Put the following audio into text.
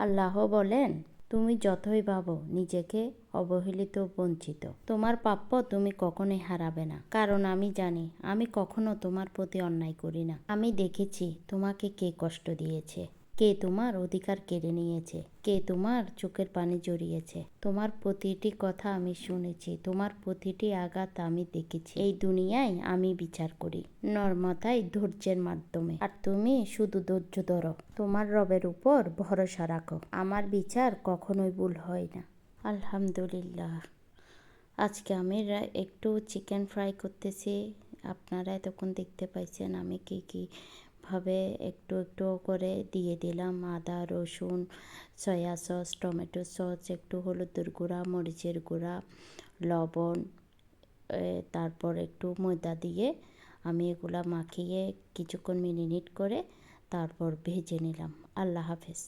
আল্লাহ বলেন, তুমি যতই ভাবো নিজেকে অবহেলিত বঞ্চিত, তোমার প্রাপ্য তুমি কখনোই হারাবে না। কারণ আমি জানি আমি কখনো তোমার প্রতি অন্যায় করি না। আমি দেখেছি তোমাকে কে কষ্ট দিয়েছে, কে তোমার অধিকার কেড়ে নিয়েছে, কে তোমার চোখের পানি জড়িয়েছে। তোমার প্রতিটি কথা আমি শুনেছি, তোমার প্রতিটি আঘাত আমি দেখেছি। এই দুনিয়ায় আমি বিচার করি নর্মতায়, ধৈর্যের মাধ্যমে। আর তুমি শুধু ধৈর্য ধরো, তোমার রবের উপর ভরসা রাখো। আমার বিচার কখনোই ভুল হয় না। আলহামদুলিল্লাহ। আজকে আমি একটু চিকেন ফ্রাই করতেছি। আপনারা এতক্ষণ দেখতে পাইছেন আমি কী ভাবে একটু একটু করে দিয়ে দিলাম আদা, রসুন, সয়া সস, টমেটো সস, একটু হলুদের গুঁড়া, মরিচের গুঁড়া, লবণ, তারপর একটু ময়দা দিয়ে আমি এগুলা মাখিয়ে কিছুক্ষণ মেরিনেট করে তারপর ভেজে নিলাম। আল্লাহ হাফেজ।